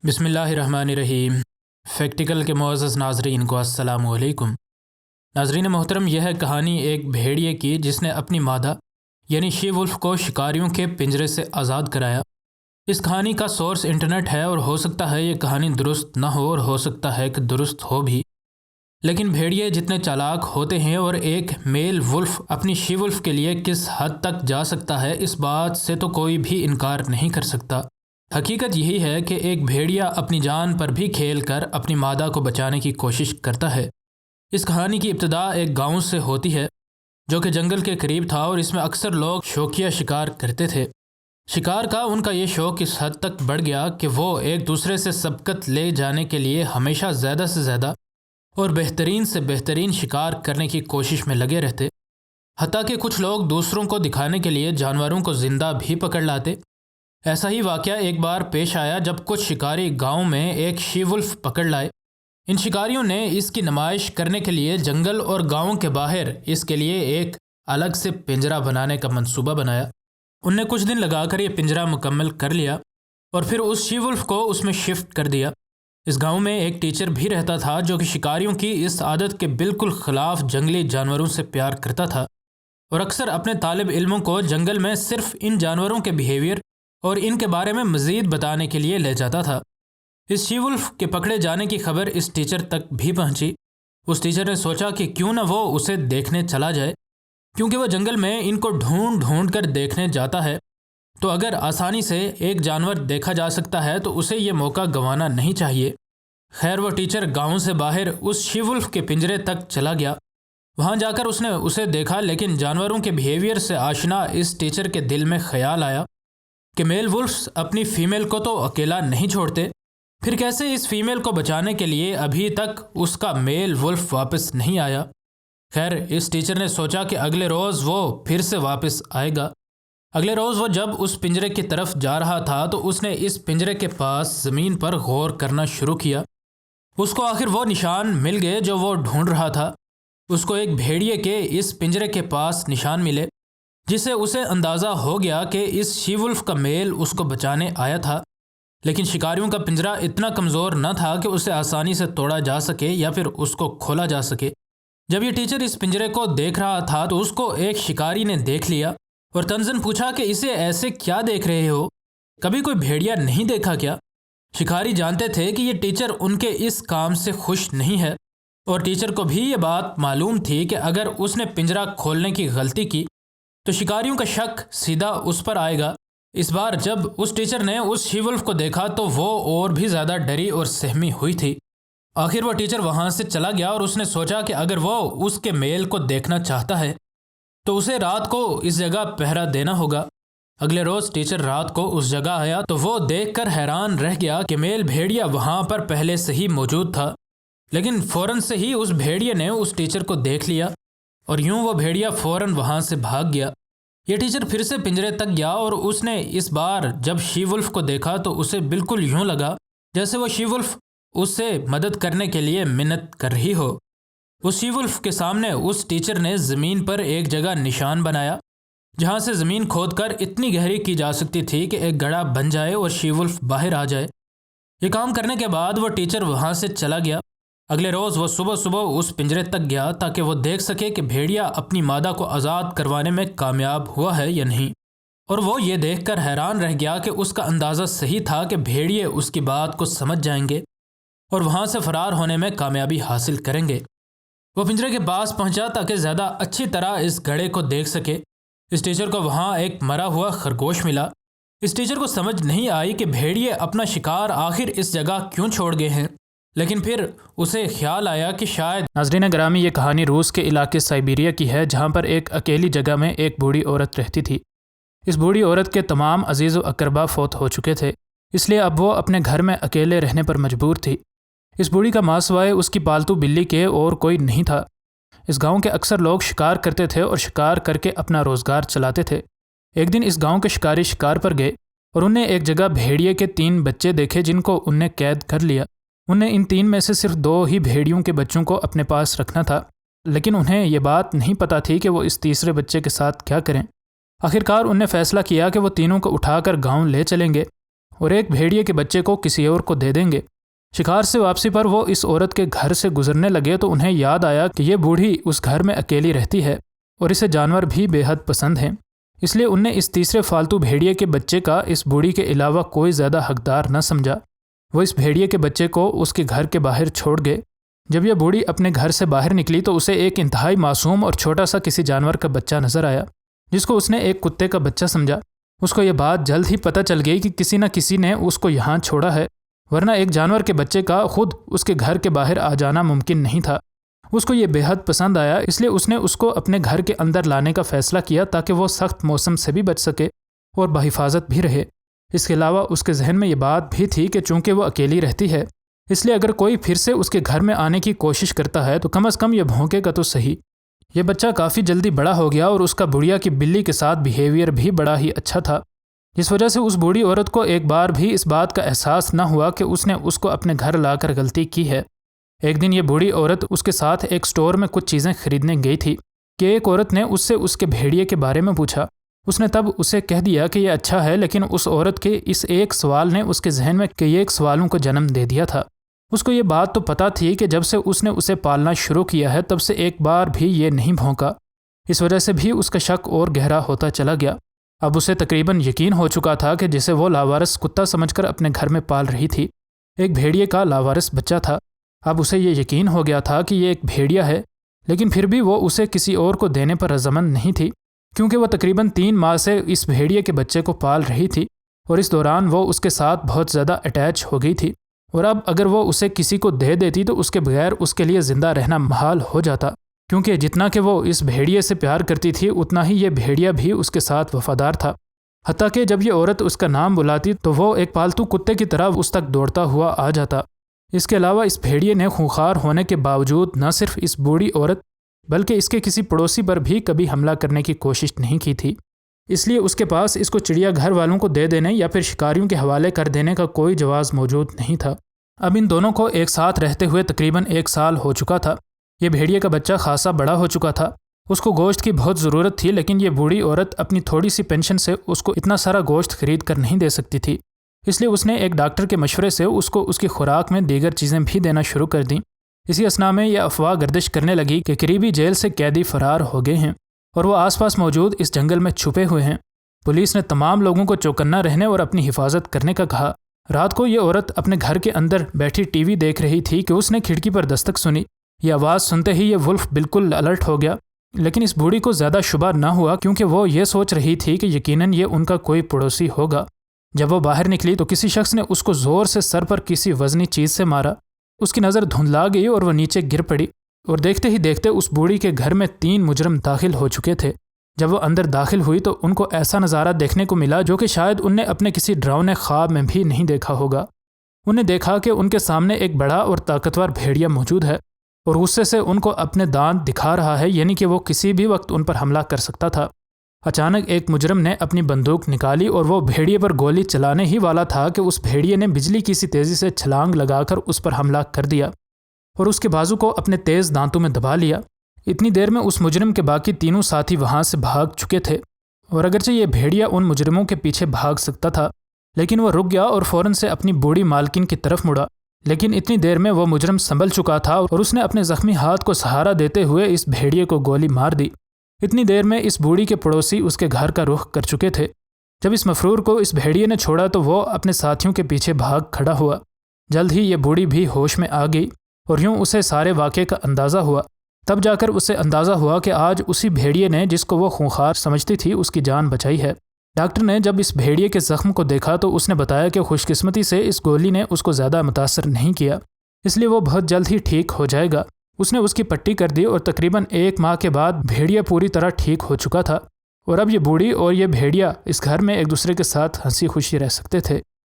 بسم اللہ الرحمن الرحیم۔ فیکٹیکل کے معزز ناظرین کو السلام علیکم۔ ناظرین محترم، یہ ہے کہانی ایک بھیڑیے کی جس نے اپنی مادہ یعنی شی ولف کو شکاریوں کے پنجرے سے آزاد کرایا۔ اس کہانی کا سورس انٹرنیٹ ہے اور ہو سکتا ہے یہ کہانی درست نہ ہو اور ہو سکتا ہے کہ درست ہو بھی، لیکن بھیڑیے جتنے چالاک ہوتے ہیں اور ایک میل ولف اپنی شی ولف کے لیے کس حد تک جا سکتا ہے، اس بات سے تو کوئی بھی انکار نہیں کر سکتا۔ حقیقت یہی ہے کہ ایک بھیڑیا اپنی جان پر بھی کھیل کر اپنی مادہ کو بچانے کی کوشش کرتا ہے۔ اس کہانی کی ابتدا ایک گاؤں سے ہوتی ہے جو کہ جنگل کے قریب تھا، اور اس میں اکثر لوگ شوقیہ شکار کرتے تھے۔ شکار کا ان کا یہ شوق اس حد تک بڑھ گیا کہ وہ ایک دوسرے سے سبقت لے جانے کے لیے ہمیشہ زیادہ سے زیادہ اور بہترین سے بہترین شکار کرنے کی کوشش میں لگے رہتے، حتیٰ کہ کچھ لوگ دوسروں کو دکھانے کے لیے جانوروں کو زندہ بھی پکڑ لاتے۔ ایسا ہی واقعہ ایک بار پیش آیا جب کچھ شکاری گاؤں میں ایک شی ولف پکڑ لائے۔ ان شکاریوں نے اس کی نمائش کرنے کے لیے جنگل اور گاؤں کے باہر اس کے لیے ایک الگ سے پنجرا بنانے کا منصوبہ بنایا۔ ان نے کچھ دن لگا کر یہ پنجرا مکمل کر لیا اور پھر اس شی ولف کو اس میں شفٹ کر دیا۔ اس گاؤں میں ایک ٹیچر بھی رہتا تھا جو کہ شکاریوں کی اس عادت کے بالکل خلاف جنگلی جانوروں سے پیار کرتا تھا، اور اکثر اپنے طالب علموں کو جنگل میں صرف ان جانوروں کے بیہیویئر اور ان کے بارے میں مزید بتانے کے لیے لے جاتا تھا۔ اس شی ولف کے پکڑے جانے کی خبر اس ٹیچر تک بھی پہنچی۔ اس ٹیچر نے سوچا کہ کیوں نہ وہ اسے دیکھنے چلا جائے، کیونکہ وہ جنگل میں ان کو ڈھونڈ ڈھونڈ کر دیکھنے جاتا ہے، تو اگر آسانی سے ایک جانور دیکھا جا سکتا ہے تو اسے یہ موقع گنوانا نہیں چاہیے۔ خیر، وہ ٹیچر گاؤں سے باہر اس شی ولف کے پنجرے تک چلا گیا۔ وہاں جا کر اس نے اسے دیکھا، لیکن جانوروں کے بیہیویئر سے آشنا اس ٹیچر کے دل میں خیال آیا کہ میل ولفز اپنی فیمیل کو تو اکیلا نہیں چھوڑتے، پھر کیسے اس فیمیل کو بچانے کے لیے ابھی تک اس کا میل ولف واپس نہیں آیا۔ خیر، اس ٹیچر نے سوچا کہ اگلے روز وہ پھر سے واپس آئے گا۔ اگلے روز وہ جب اس پنجرے کی طرف جا رہا تھا تو اس نے اس پنجرے کے پاس زمین پر غور کرنا شروع کیا۔ اس کو آخر وہ نشان مل گئے جو وہ ڈھونڈ رہا تھا۔ اس کو ایک بھیڑیے کے اس پنجرے کے پاس نشان ملے، جسے اسے اندازہ ہو گیا کہ اس شی ولف کا میل اس کو بچانے آیا تھا، لیکن شکاریوں کا پنجرا اتنا کمزور نہ تھا کہ اسے آسانی سے توڑا جا سکے یا پھر اس کو کھولا جا سکے۔ جب یہ ٹیچر اس پنجرے کو دیکھ رہا تھا تو اس کو ایک شکاری نے دیکھ لیا اور طنزاً پوچھا کہ اسے ایسے کیا دیکھ رہے ہو؟ کبھی کوئی بھیڑیا نہیں دیکھا کیا؟ شکاری جانتے تھے کہ یہ ٹیچر ان کے اس کام سے خوش نہیں ہے، اور ٹیچر کو بھی یہ بات معلوم تھی کہ اگر اس نے پنجرا کھولنے کی غلطی کی تو شکاریوں کا شک سیدھا اس پر آئے گا۔ اس بار جب اس ٹیچر نے اس شی ولف کو دیکھا تو وہ اور بھی زیادہ ڈری اور سہمی ہوئی تھی۔ آخر وہ ٹیچر وہاں سے چلا گیا اور اس نے سوچا کہ اگر وہ اس کے میل کو دیکھنا چاہتا ہے تو اسے رات کو اس جگہ پہرا دینا ہوگا۔ اگلے روز ٹیچر رات کو اس جگہ آیا تو وہ دیکھ کر حیران رہ گیا کہ میل بھیڑیا وہاں پر پہلے سے ہی موجود تھا، لیکن فوراً سے ہی اس بھیڑیے نے اس ٹیچر کو دیکھ لیا اور یوں وہ بھیڑیا فوراً وہاں سے بھاگ گیا۔ یہ ٹیچر پھر سے پنجرے تک گیا اور اس نے اس بار جب شی ولف کو دیکھا تو اسے بالکل یوں لگا جیسے وہ شی ولف اس سے مدد کرنے کے لیے منت کر رہی ہو۔ اس شی ولف کے سامنے اس ٹیچر نے زمین پر ایک جگہ نشان بنایا جہاں سے زمین کھود کر اتنی گہری کی جا سکتی تھی کہ ایک گڑھا بن جائے اور شی ولف باہر آ جائے۔ یہ کام کرنے کے بعد وہ ٹیچر وہاں سے چلا گیا۔ اگلے روز وہ صبح صبح اس پنجرے تک گیا تاکہ وہ دیکھ سکے کہ بھیڑیا اپنی مادہ کو آزاد کروانے میں کامیاب ہوا ہے یا نہیں، اور وہ یہ دیکھ کر حیران رہ گیا کہ اس کا اندازہ صحیح تھا کہ بھیڑیے اس کی بات کو سمجھ جائیں گے اور وہاں سے فرار ہونے میں کامیابی حاصل کریں گے۔ وہ پنجرے کے پاس پہنچا تاکہ زیادہ اچھی طرح اس گڑھے کو دیکھ سکے۔ اس ٹیچر کو وہاں ایک مرا ہوا خرگوش ملا۔ اس ٹیچر کو سمجھ نہیں آئی کہ بھیڑیے اپنا شکار آخر اس جگہ کیوں چھوڑ گئے ہیں، لیکن پھر اسے خیال آیا کہ شاید… ناظرین گرامی، یہ کہانی روس کے علاقے سائبیریا کی ہے جہاں پر ایک اکیلی جگہ میں ایک بوڑھی عورت رہتی تھی۔ اس بوڑھی عورت کے تمام عزیز و اقربا فوت ہو چکے تھے، اس لیے اب وہ اپنے گھر میں اکیلے رہنے پر مجبور تھی۔ اس بوڑھی کا ماں سوائے اس کی پالتو بلی کے اور کوئی نہیں تھا۔ اس گاؤں کے اکثر لوگ شکار کرتے تھے اور شکار کر کے اپنا روزگار چلاتے تھے۔ ایک دن اس گاؤں کے شکاری شکار پر گئے اور انہیں ایک جگہ بھیڑیے کے 3 بچے دیکھے جن کو ان نے قید کر لیا۔ انہیں ان 3 میں سے صرف 2 ہی بھیڑیوں کے بچوں کو اپنے پاس رکھنا تھا، لیکن انہیں یہ بات نہیں پتہ تھی کہ وہ اس تیسرے بچے کے ساتھ کیا کریں۔ آخرکار انہیں فیصلہ کیا کہ وہ تینوں کو اٹھا کر گاؤں لے چلیں گے۔ और एक भेड़िए के बच्चे को किसी और को दे देंगे। शिकार से वापसी पर वो इस औरत के घर से गुजरने लगे तो उन्हें याद आया कि ये बूढ़ी उस घर में अकेली रहती है और इसे जानवर भी बेहद पसंद हैं। इसलिए उनने इस तीसरे फालतू भेड़िए के बच्चे का इस बूढ़ी के अलावा कोई ज़्यादा हकदार न समझा। वो इस भेड़िए के बच्चे को उसके घर के बाहर छोड़ गए। जब यह बूढ़ी अपने घर से बाहर निकली तो उसे एक इंतहाई मासूम और छोटा सा किसी जानवर का बच्चा नजर आया, जिसको उसने एक कुत्ते का बच्चा समझा। उसको ये बात जल्द ही पता चल गई कि किसी न किसी ने उसको यहाँ छोड़ा है, वरना एक जानवर के बच्चे का खुद उसके घर के बाहर आ जाना मुमकिन नहीं था। उसको ये बेहद पसंद आया, इसलिए उसने उसको अपने घर के अंदर लाने का फ़ैसला किया ताकि वो सख्त मौसम से भी बच सके और बहिफाजत भी रहे। इसके अलावा उसके जहन में ये बात भी थी कि चूँकि वो अकेली रहती है, इसलिए अगर कोई फिर से उसके घर में आने की कोशिश करता है तो कम अज़ कम ये भौंकेगा तो सही। ये बच्चा काफ़ी जल्दी बड़ा हो गया और उसका बुढ़िया की बिल्ली के साथ बिहेवियर भी बड़ा ही अच्छा था, जिस वजह से उस बूढ़ी औरत को एक बार भी इस बात का एहसास न हुआ कि उसने उसको अपने घर लाकर गलती की है। एक दिन ये बूढ़ी औरत उसके साथ एक स्टोर में कुछ चीज़ें खरीदने गई थी कि एक औरत ने उससे उसके भेड़िए के बारे में पूछा। उसने तब उसे कह दिया कि यह अच्छा है, लेकिन उस औरत के इस एक सवाल ने उसके जहन में कई एक सवालों को जन्म दे दिया था। उसको ये बात तो पता थी कि जब से उसने उसे पालना शुरू किया है तब से एक बार भी ये नहीं भौंका। इस वजह से भी उसका शक और गहरा होता चला गया। अब उसे तकरीबन यकीन हो चुका था कि जिसे वो लावारिस कुत्ता समझकर अपने घर में पाल रही थी, एक भेड़िए का लावारिस बच्चा था। अब उसे ये यकीन हो गया था कि ये एक भेड़िया है, लेकिन फिर भी वो उसे किसी और को देने पर रज़ामंद नहीं थी, क्योंकि वो तकरीबन 3 माह से इस भेड़िए के बच्चे को पाल रही थी और इस दौरान वो उसके साथ बहुत ज़्यादा अटैच हो गई थी। और अब अगर वो उसे किसी को दे देती तो उसके बगैर उसके लिए ज़िंदा रहना महाल हो जाता, क्योंकि जितना कि वो इस भेड़िए से प्यार करती थी उतना ही ये भेड़िया भी उसके साथ वफादार था। हत्ता कि जब ये औरत उसका नाम बुलाती तो वो एक पालतू कुत्ते की तरह उस तक दौड़ता हुआ आ जाता। इसके अलावा इस भेड़िए ने खूंखार होने के बावजूद न सिर्फ इस बूढ़ी औरत बल्कि इसके किसी पड़ोसी पर भी कभी हमला करने की कोशिश नहीं की थी। इसलिए उसके पास इसको चिड़िया घर वालों को दे देने या फिर शिकारियों के हवाले कर देने का कोई जवाज़ मौजूद नहीं था। अब इन दोनों को एक साथ रहते हुए तकरीबन 1 साल हो चुका था। ये भेड़िए का बच्चा खासा बड़ा हो चुका था। उसको गोश्त की बहुत ज़रूरत थी, लेकिन ये बूढ़ी औरत अपनी थोड़ी सी पेंशन से उसको इतना सारा गोश्त खरीद कर नहीं दे सकती थी। इसलिए उसने एक डॉक्टर के मशवरे से उसको उसकी खुराक में दीगर चीज़ें भी देना शुरू कर दी। इसी असना में यह अफवाह गर्दिश करने लगी कि करीबी जेल से कैदी फ़रार हो गए हैं और वो आसपास मौजूद इस जंगल में छुपे हुए हैं। पुलिस ने तमाम लोगों को चौकन्ना रहने और अपनी हिफाजत करने का कहा। रात को ये औरत अपने घर के अंदर बैठी टीवी देख रही थी कि उसने खिड़की पर दस्तक सुनी। ये आवाज़ सुनते ही ये वुल्फ बिल्कुल अलर्ट हो गया, लेकिन इस बूढ़ी को ज़्यादा शुबा न हुआ, क्योंकि वो ये सोच रही थी कि यकीनन ये उनका कोई पड़ोसी होगा। जब वो बाहर निकली तो किसी शख्स ने उसको ज़ोर से सर पर किसी वज़नी चीज़ से मारा। उसकी नज़र धुंधला गई और वह नीचे गिर पड़ी और देखते ही देखते उस बूढ़ी के घर में 3 मुजरम दाखिल हो चुके थे। जब वो अंदर दाखिल हुई तो उनको ऐसा नज़ारा देखने को मिला जो कि शायद उनने अपने किसी डरावने ख्वाब में भी नहीं देखा होगा। उन्हें देखा कि उनके सामने एक बड़ा और ताकतवर भेड़िया मौजूद है और गुस्से से उनको अपने दांत दिखा रहा है, यानी कि वो किसी भी वक्त उन पर हमला कर सकता था। अचानक एक मुजरम ने अपनी बंदूक निकाली और वो भेड़िए पर गोली चलाने ही वाला था कि उस भेड़िए ने बिजली की सी तेज़ी से छलांग लगाकर उस पर हमला कर दिया और उसके बाजू को अपने तेज़ दांतों में दबा लिया। इतनी देर में उस मुजरिम के बाकी तीनों साथी वहाँ से भाग चुके थे और अगरचे ये भेड़िया उन मुजरिमों के पीछे भाग सकता था, लेकिन वह रुक गया और फ़ौरन से अपनी बूढ़ी मालकिन की तरफ मुड़ा। लेकिन इतनी देर में वह मुजरिम संभल चुका था और उसने अपने ज़ख्मी हाथ को सहारा देते हुए इस भेड़िए को गोली मार दी। इतनी देर में इस बूढ़ी के पड़ोसी उसके घर का रुख कर चुके थे। जब इस मफरूर को इस भेड़िए ने छोड़ा तो वो अपने साथियों के पीछे भाग खड़ा हुआ। जल्द ही ये बूढ़ी भी होश में आ गई और यूँ उसे सारे वाक़े का अंदाज़ा हुआ। तब जाकर उसे अंदाज़ा हुआ कि आज उसी भेड़िए ने जिसको वो खूंखार समझती थी उसकी जान बचाई है। डॉक्टर ने जब इस भेड़िए के ज़ख्म को देखा तो उसने बताया कि खुशकिस्मती से इस गोली ने उसको ज़्यादा मुतासर नहीं किया, इसलिए वो बहुत जल्द ही ठीक हो जाएगा। उसने उसकी पट्टी कर दी और तकरीबन 1 माह के बाद भेड़िया पूरी तरह ठीक हो चुका था और अब ये बूढ़ी और ये भेड़िया इस घर में एक दूसरे के साथ हंसी खुशी रह सकते थे।